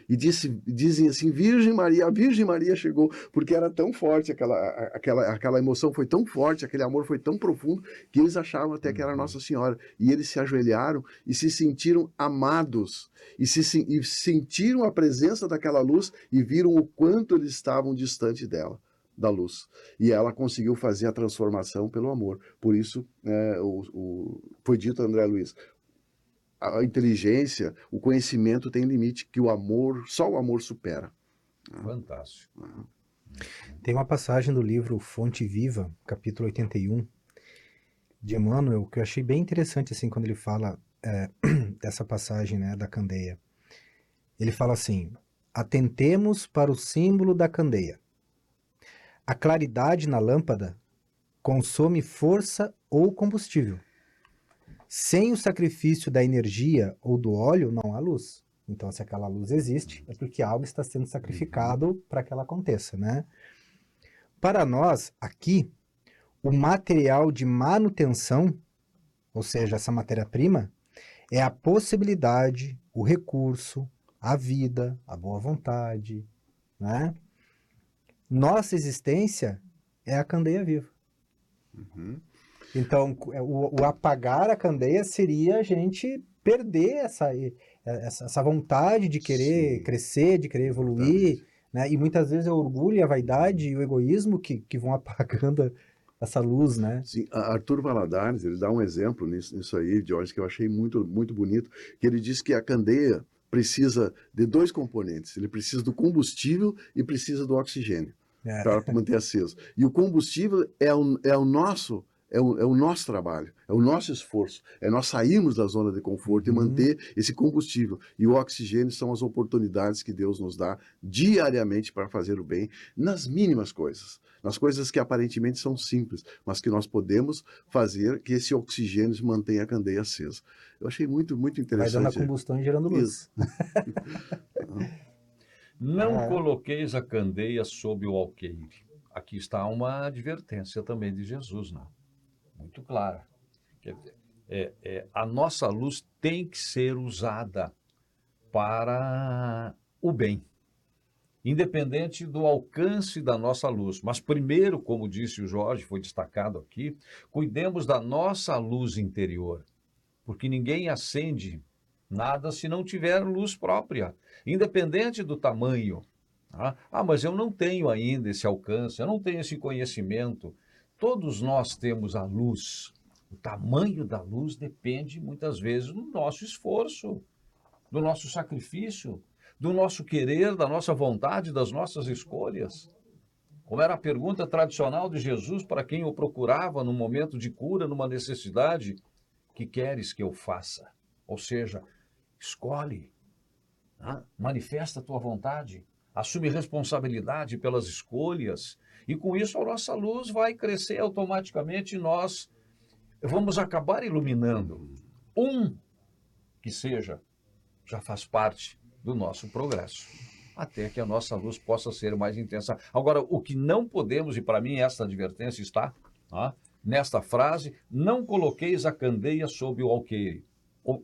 e dizem assim: Virgem Maria, a Virgem Maria chegou, porque era tão forte, aquela emoção foi tão forte, aquele amor foi tão profundo, que eles achavam até que era Nossa Senhora, e eles se ajoelharam e se sentiram amados, e sentiram a presença daquela luz, e viram o quanto eles estavam distante dela, da luz, e ela conseguiu fazer a transformação pelo amor. Por isso foi dito a André Luiz: a inteligência, o conhecimento tem limite, que o amor, só o amor supera.
Fantástico.
Tem uma passagem do livro Fonte Viva, capítulo 81, de Emmanuel, que eu achei bem interessante, assim, quando ele fala dessa passagem, né, da candeia. Ele fala assim: atentemos para o símbolo da candeia. A claridade na lâmpada consome força ou combustível. Sem o sacrifício da energia ou do óleo, não há luz. Então, se aquela luz existe, é porque algo está sendo sacrificado para que ela aconteça, né? Para nós, aqui, o material de manutenção, ou seja, essa matéria-prima, é a possibilidade, o recurso, a vida, a boa vontade, né? Nossa existência é a candeia viva. Então, o apagar a candeia seria a gente perder essa vontade de querer crescer, de querer evoluir, né? E muitas vezes é o orgulho, a vaidade e o egoísmo que vão apagando essa luz, né?
Sim, Arthur Valadares, ele dá um exemplo nisso aí, Jorge, que eu achei muito, muito bonito, que ele diz que a candeia precisa de dois componentes: ele precisa do combustível e precisa do oxigênio para manter aceso. E o combustível é o nosso é o nosso trabalho, é o nosso esforço, é nós sairmos da zona de conforto e manter esse combustível. E o oxigênio são as oportunidades que Deus nos dá diariamente para fazer o bem nas mínimas coisas, nas coisas que aparentemente são simples, mas que nós podemos fazer que esse oxigênio mantenha a candeia acesa. Eu achei muito, muito interessante.
Vai dando a combustão e gerando luz.
Não coloqueis a candeia sob o alqueire. Aqui está uma advertência também de Jesus, né? Muito clara. Quer dizer, a nossa luz tem que ser usada para o bem, independente do alcance da nossa luz. Mas primeiro, como disse o Jorge, foi destacado aqui, cuidemos da nossa luz interior, porque ninguém acende nada se não tiver luz própria, independente do tamanho. Mas eu não tenho ainda esse alcance, eu não tenho esse conhecimento. Todos nós temos a luz. O tamanho da luz depende, muitas vezes, do nosso esforço, do nosso sacrifício, do nosso querer, da nossa vontade, das nossas escolhas. Como era a pergunta tradicional de Jesus para quem o procurava num momento de cura, numa necessidade: que queres que eu faça? Ou seja, escolhe, manifesta a tua vontade, assume responsabilidade pelas escolhas, e com isso a nossa luz vai crescer automaticamente e nós vamos acabar iluminando. Que seja, já faz parte do nosso progresso, até que a nossa luz possa ser mais intensa. Agora, o que não podemos, e para mim esta advertência está nesta frase: não coloqueis a candeia sob o alqueire.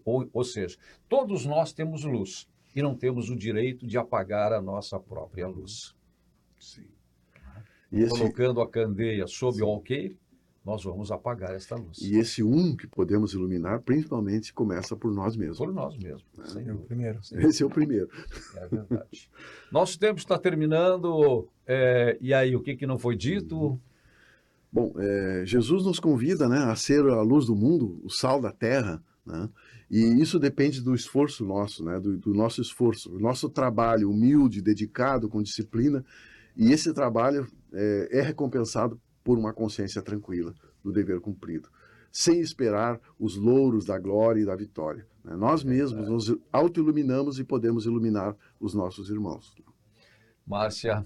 Ou seja, todos nós temos luz e não temos o direito de apagar a nossa própria luz.
Sim.
Colocando a candeia sob o alqueire, nós vamos apagar esta luz.
E esse que podemos iluminar, principalmente, começa por nós mesmos.
Por nós mesmos.
É o primeiro.
Esse é o primeiro.
É verdade. Nosso tempo está terminando. E aí, o que não foi dito?
Bom, Jesus nos convida, né, a ser a luz do mundo, o sal da terra, né? E isso depende do esforço nosso, né, do nosso esforço, o nosso trabalho humilde, dedicado, com disciplina. E esse trabalho é recompensado por uma consciência tranquila do dever cumprido, sem esperar os louros da glória e da vitória, né? Nós mesmos nos autoiluminamos e podemos iluminar os nossos irmãos.
Márcia.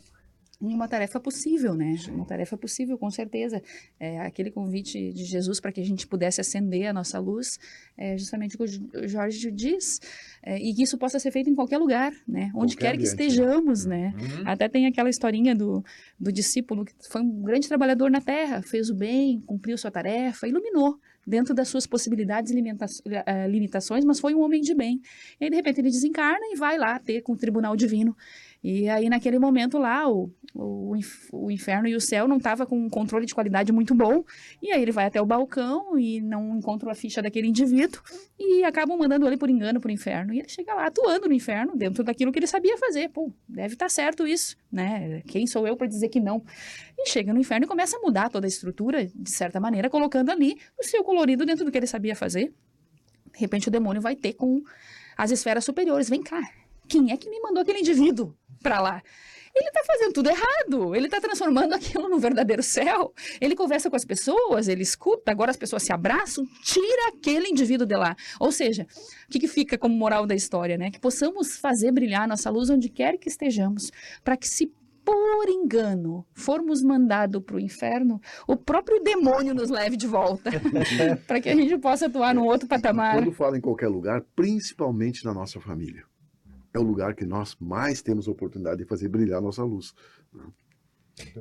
Uma tarefa possível, né? Uma tarefa possível, com certeza. Aquele convite de Jesus para que a gente pudesse acender a nossa luz, justamente o que o Jorge diz, e que isso possa ser feito em qualquer lugar, né? Onde quer que estejamos, né? Até tem aquela historinha do discípulo que foi um grande trabalhador na terra, fez o bem, cumpriu sua tarefa, iluminou dentro das suas possibilidades e limitações, mas foi um homem de bem. E aí, de repente, ele desencarna e vai lá ter com o tribunal divino. E aí, naquele momento lá, o inferno e o céu não estavam com um controle de qualidade muito bom. E aí ele vai até o balcão e não encontra a ficha daquele indivíduo e acabam mandando ele por engano para o inferno. E ele chega lá atuando no inferno, dentro daquilo que ele sabia fazer. Pô, deve estar certo isso, né? Quem sou eu para dizer que não? E chega no inferno e começa a mudar toda a estrutura, de certa maneira, colocando ali o seu colorido dentro do que ele sabia fazer. De repente o demônio vai ter com as esferas superiores. Vem cá, quem é que me mandou aquele indivíduo para lá? Ele está fazendo tudo errado, ele está transformando aquilo no verdadeiro céu. Ele conversa com as pessoas, ele escuta, agora as pessoas se abraçam, tira aquele indivíduo de lá. Ou seja, o que fica como moral da história, né? Que possamos fazer brilhar nossa luz onde quer que estejamos, para que, se por engano formos mandados para o inferno, o próprio demônio nos leve de volta, para que a gente possa atuar num outro patamar.
Quando fala em qualquer lugar, principalmente na nossa família, é o lugar que nós mais temos oportunidade de fazer brilhar nossa luz.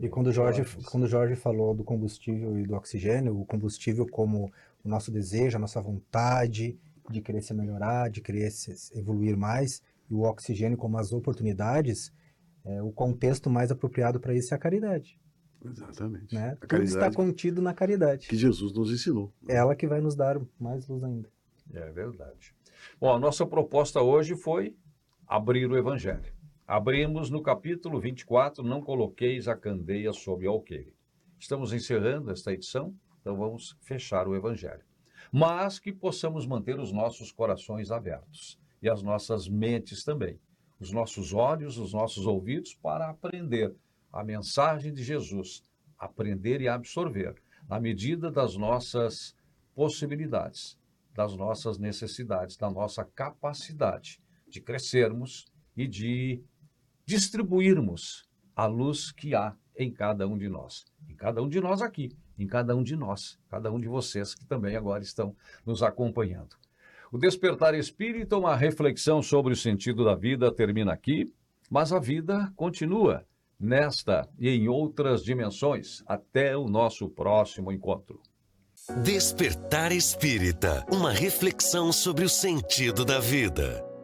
E quando o Jorge falou do combustível e do oxigênio, o combustível como o nosso desejo, a nossa vontade de querer se melhorar, de querer evoluir mais, e o oxigênio como as oportunidades, o contexto mais apropriado para isso é a caridade.
Exatamente.
Né?
A
Tudo está contido na caridade.
Que Jesus nos ensinou.
Ela que vai nos dar mais luz ainda.
É verdade. Bom, a nossa proposta hoje foi abrir o Evangelho. Abrimos no capítulo 24, não coloqueis a candeia sob o alqueire. Estamos encerrando esta edição, então vamos fechar o Evangelho. Mas que possamos manter os nossos corações abertos e as nossas mentes também, os nossos olhos, os nossos ouvidos, para aprender a mensagem de Jesus, aprender e absorver, na medida das nossas possibilidades, das nossas necessidades, da nossa capacidade de crescermos e de distribuirmos a luz que há em cada um de nós. Em cada um de nós aqui, em cada um de nós, cada um de vocês que também agora estão nos acompanhando. O Despertar Espírita, uma reflexão sobre o sentido da vida, termina aqui, mas a vida continua nesta e em outras dimensões. Até o nosso próximo encontro.
Despertar Espírita, uma reflexão sobre o sentido da vida.